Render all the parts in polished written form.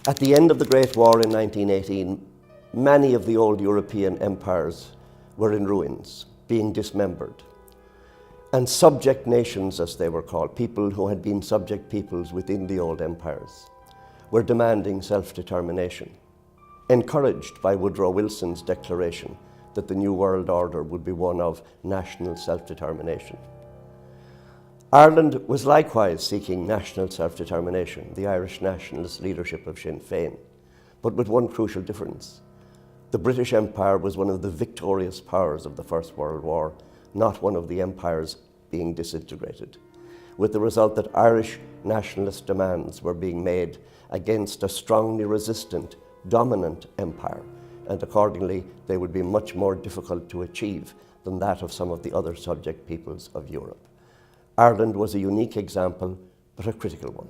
At the end of the Great War in 1918, many of the old European empires were in ruins, being dismembered. And subject nations, as they were called, people who had been subject peoples within the old empires, were demanding self-determination, encouraged by Woodrow Wilson's declaration that the New World Order would be one of national self-determination. Ireland was likewise seeking national self-determination, the Irish nationalist leadership of Sinn Féin, but with one crucial difference. The British Empire was one of the victorious powers of the First World War, not one of the empires being disintegrated, with the result that Irish nationalist demands were being made against a strongly resistant, dominant empire, and accordingly they would be much more difficult to achieve than that of some of the other subject peoples of Europe. Ireland was a unique example, but a critical one.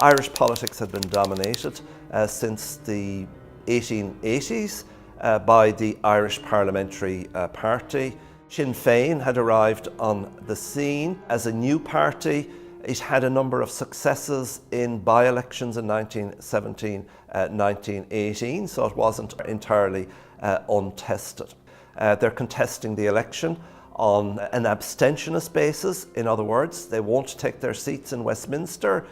Irish politics had been dominated since the 1880s by the Irish Parliamentary Party. Sinn Féin had arrived on the scene as a new party. It had a number of successes in by-elections in 1917, 1918, so it wasn't entirely untested. They're contesting the election on an abstentionist basis. In other words, they won't take their seats in Westminster.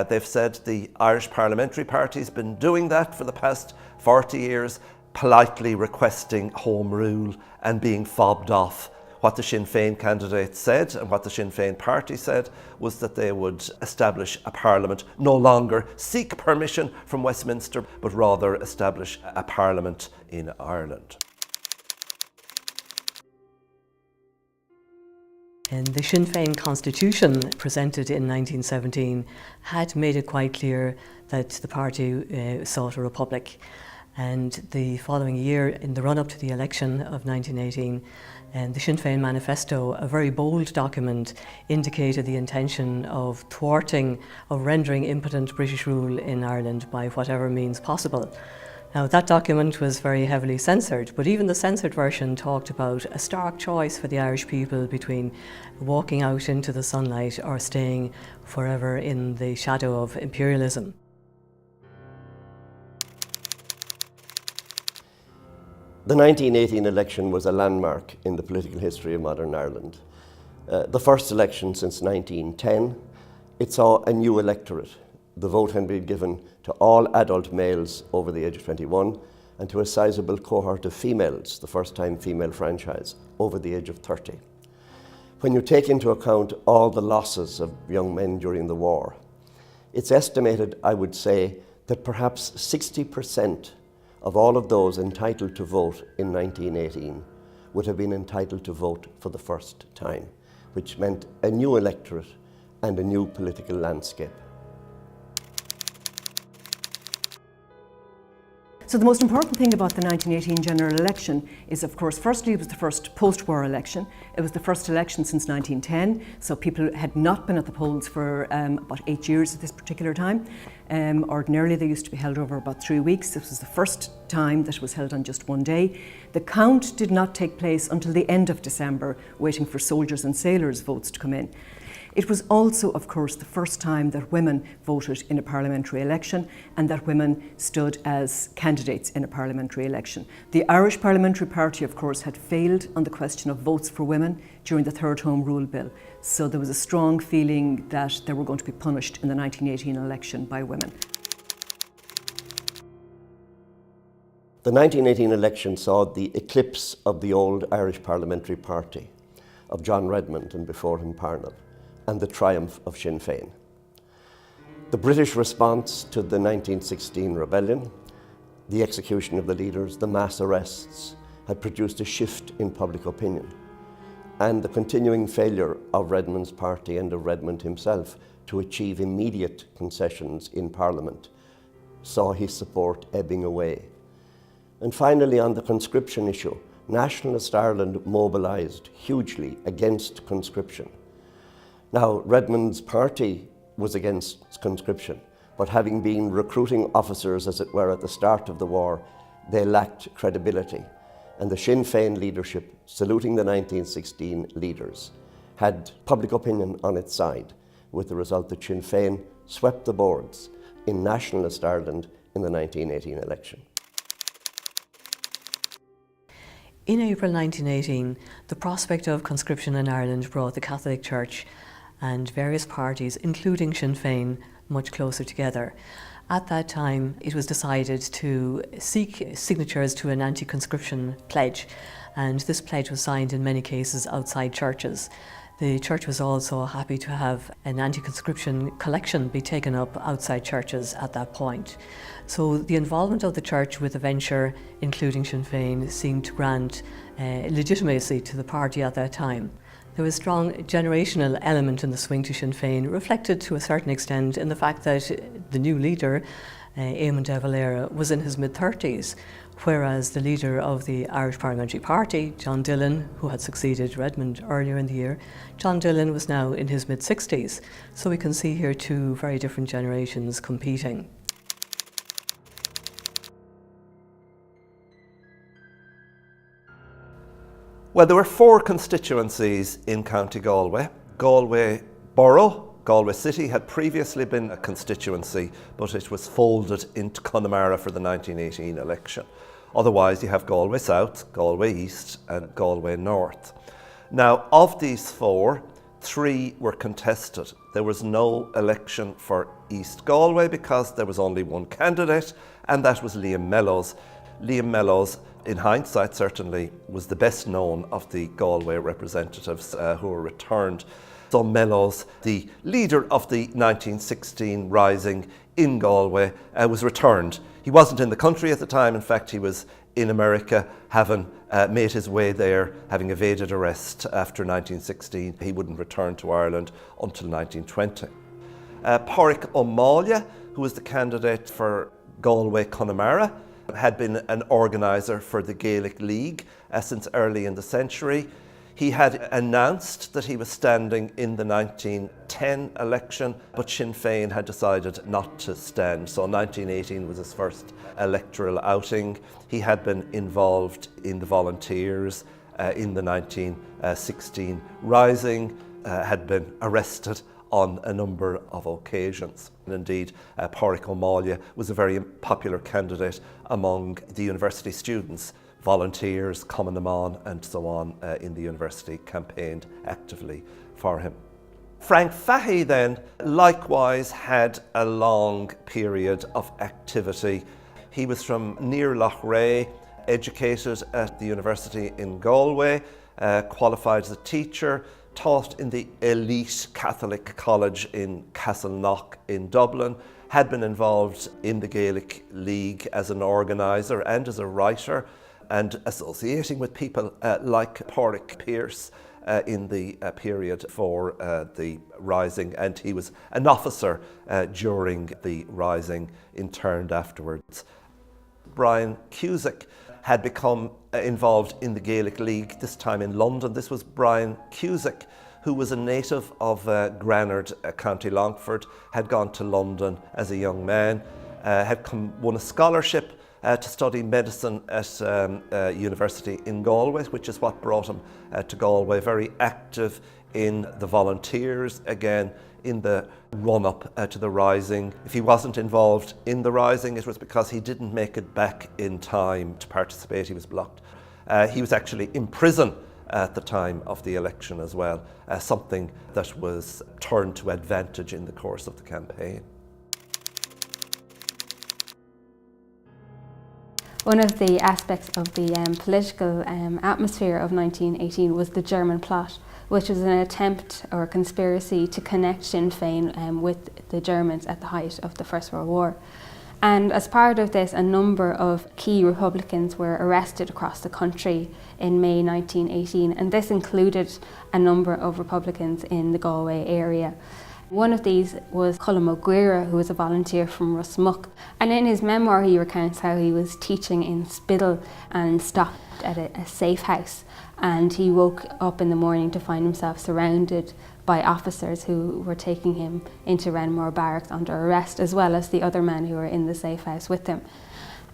They've said the Irish Parliamentary Party has been doing that for the past 40 years, politely requesting home rule and being fobbed off. What the Sinn Féin candidate said and what the Sinn Féin party said was that they would establish a parliament, no longer seek permission from Westminster, but rather establish a parliament in Ireland. And the Sinn Féin constitution presented in 1917 had made it quite clear that the party sought a republic. And the following year, in the run-up to the election of 1918, the Sinn Féin manifesto, a very bold document, indicated the intention of rendering impotent British rule in Ireland by whatever means possible. Now, that document was very heavily censored, but even the censored version talked about a stark choice for the Irish people between walking out into the sunlight or staying forever in the shadow of imperialism. The 1918 election was a landmark in the political history of modern Ireland. The first election since 1910, it saw a new electorate. The vote had been given to all adult males over the age of 21 and to a sizable cohort of females, the first time female franchise, over the age of 30. When you take into account all the losses of young men during the war, it's estimated, I would say, that perhaps 60% of all of those entitled to vote in 1918 would have been entitled to vote for the first time, which meant a new electorate and a new political landscape. So the most important thing about the 1918 general election is, of course, firstly, it was the first post-war election. It was the first election since 1910, so people had not been at the polls for about 8 years at this particular time. Ordinarily, they used to be held over about 3 weeks. This was the first time that it was held on just one day. The count did not take place until the end of December, waiting for soldiers' and sailors' votes to come in. It was also, of course, the first time that women voted in a parliamentary election and that women stood as candidates in a parliamentary election. The Irish Parliamentary Party, of course, had failed on the question of votes for women during the Third Home Rule Bill. So there was a strong feeling that they were going to be punished in the 1918 election by women. The 1918 election saw the eclipse of the old Irish Parliamentary Party, of John Redmond and before him Parnell, and the triumph of Sinn Féin. The British response to the 1916 rebellion, the execution of the leaders, the mass arrests, had produced a shift in public opinion. And the continuing failure of Redmond's party and of Redmond himself to achieve immediate concessions in Parliament saw his support ebbing away. And finally, on the conscription issue, Nationalist Ireland mobilised hugely against conscription. Now, Redmond's party was against conscription, but having been recruiting officers, as it were, at the start of the war, they lacked credibility. And the Sinn Féin leadership, saluting the 1916 leaders, had public opinion on its side. with the result that Sinn Féin swept the boards in nationalist Ireland in the 1918 election. In April 1918, the prospect of conscription in Ireland brought the Catholic Church and various parties, including Sinn Féin, much closer together. At that time, it was decided to seek signatures to an anti-conscription pledge, and this pledge was signed in many cases outside churches. The church was also happy to have an anti-conscription collection be taken up outside churches at that point. So the involvement of the church with the venture, including Sinn Féin, seemed to grant legitimacy to the party at that time. There was a strong generational element in the swing to Sinn Féin, reflected to a certain extent in the fact that the new leader, Eamon de Valera, was in his mid-30s, whereas the leader of the Irish Parliamentary Party, John Dillon, who had succeeded Redmond earlier in the year, John Dillon was now in his mid-60s. So we can see here two very different generations competing. Well, there were 4 constituencies in County Galway. Galway Borough, Galway City, had previously been a constituency, but it was folded into Connemara for the 1918 election. Otherwise, you have Galway South, Galway East and Galway North. Now, of these 4, 3 were contested. There was no election for East Galway because there was only one candidate, and that was Liam Mellows. Liam Mellows, in hindsight, certainly was the best known of the Galway representatives who were returned. So Mellows, the leader of the 1916 rising in Galway, was returned. He wasn't in the country at the time. In fact, he was in America, having made his way there, having evaded arrest after 1916. He wouldn't return to Ireland until 1920. Pádraig Ó Máille, who was the candidate for Galway Connemara, had been an organiser for the Gaelic League since early in the century. He had announced that he was standing in the 1910 election, but Sinn Féin had decided not to stand. So 1918 was his first electoral outing. He had been involved in the volunteers in the 1916 rising, had been arrested on a number of occasions. And indeed, Pádraig Ó Máille was a very popular candidate among the university students. Volunteers, Common Amon and so on in the university campaigned actively for him. Frank Fahey then likewise had a long period of activity. He was from near Lough Ray, educated at the university in Galway, qualified as a teacher, taught in the elite Catholic college in Castleknock in Dublin, had been involved in the Gaelic League as an organiser and as a writer, and associating with people like Pádraig Pearse in the period for the rising, and he was an officer during the rising, interned afterwards. Brian Cusack had become involved in the Gaelic League, this time in London. This was Brian Cusack, who was a native of Granard, County Longford, had gone to London as a young man, had won a scholarship to study medicine at university in Galway, which is what brought him to Galway, very active in the volunteers, again in the run-up to the rising. If he wasn't involved in the rising, it was because he didn't make it back in time to participate. He was blocked. He was actually in prison at the time of the election as well, something that was turned to advantage in the course of the campaign. One of the aspects of the political atmosphere of 1918 was the German plot, which was an attempt or conspiracy to connect Sinn Féin with the Germans at the height of the First World War. And as part of this, a number of key Republicans were arrested across the country in May 1918, and this included a number of Republicans in the Galway area. One of these was Colm O'Guira, who was a volunteer from Rusmuck, and in his memoir he recounts how he was teaching in Spiddal and stopped at a safe house, and he woke up in the morning to find himself surrounded by officers who were taking him into Renmore Barracks under arrest, as well as the other men who were in the safe house with him.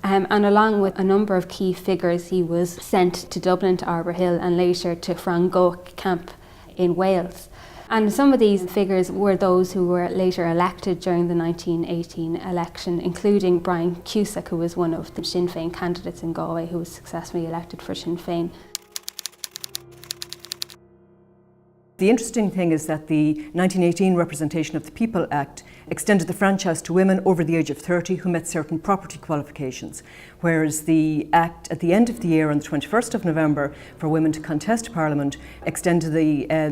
And along with a number of key figures, he was sent to Dublin, to Arbor Hill, and later to Frangoch camp in Wales. And some of these figures were those who were later elected during the 1918 election, including Brian Cusack, who was one of the Sinn Féin candidates in Galway who was successfully elected for Sinn Féin. The interesting thing is that the 1918 Representation of the People Act extended the franchise to women over the age of 30 who met certain property qualifications, whereas the Act at the end of the year, on the 21st of November, for women to contest Parliament, extended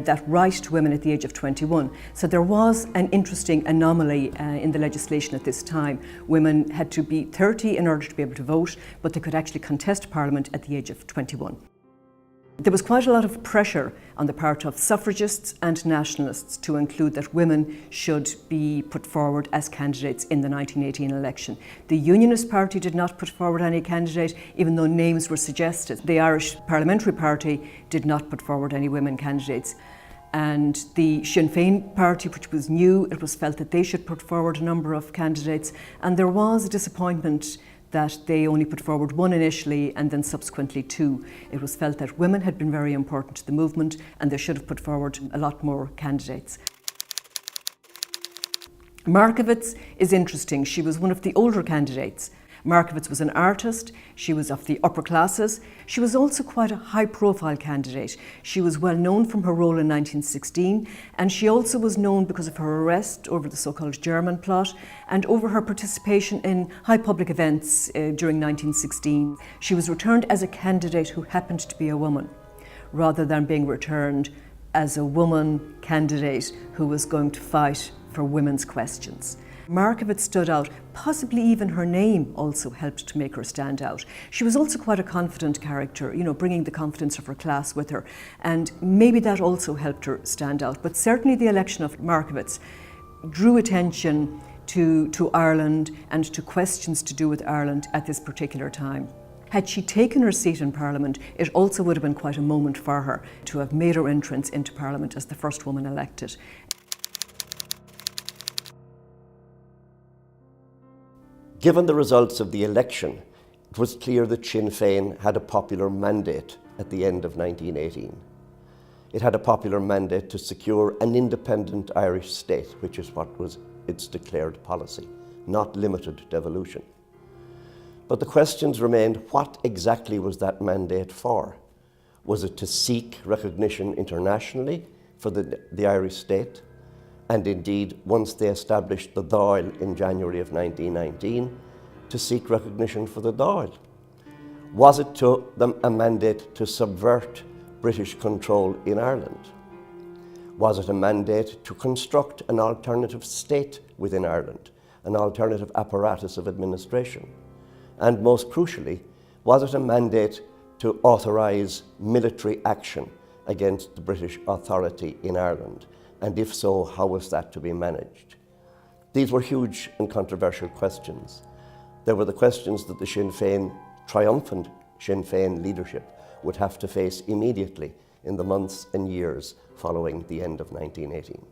that right to women at the age of 21. So there was an interesting anomaly in the legislation at this time. Women had to be 30 in order to be able to vote, but they could actually contest Parliament at the age of 21. There was quite a lot of pressure on the part of suffragists and nationalists to include that women should be put forward as candidates in the 1918 election. The Unionist Party did not put forward any candidate, even though names were suggested. The Irish Parliamentary Party did not put forward any women candidates. And the Sinn Féin party, which was new, it was felt that they should put forward a number of candidates. And there was a disappointment that they only put forward one initially and then subsequently two. It was felt that women had been very important to the movement and they should have put forward a lot more candidates. Markievicz is interesting. She was one of the older candidates. Markievicz was an artist, she was of the upper classes. She was also quite a high-profile candidate. She was well known from her role in 1916, and she also was known because of her arrest over the so-called German plot and over her participation in high public events during 1916. She was returned as a candidate who happened to be a woman, rather than being returned as a woman candidate who was going to fight for women's questions. Markievicz stood out, possibly even her name also helped to make her stand out. She was also quite a confident character, bringing the confidence of her class with her, and maybe that also helped her stand out. But certainly the election of Markievicz drew attention to Ireland and to questions to do with Ireland at this particular time. Had she taken her seat in Parliament, it also would have been quite a moment for her to have made her entrance into Parliament as the first woman elected. Given the results of the election, it was clear that Sinn Féin had a popular mandate at the end of 1918. It had a popular mandate to secure an independent Irish state, which is what was its declared policy, not limited devolution. But the questions remained, what exactly was that mandate for? Was it to seek recognition internationally for the Irish state? And indeed, once they established the Dáil in January of 1919, to seek recognition for the Dáil? Was it to them a mandate to subvert British control in Ireland? Was it a mandate to construct an alternative state within Ireland, an alternative apparatus of administration? And most crucially, was it a mandate to authorise military action against the British authority in Ireland? And if so, how was that to be managed? These were huge and controversial questions. They were the questions that the triumphant Sinn Féin leadership would have to face immediately in the months and years following the end of 1918.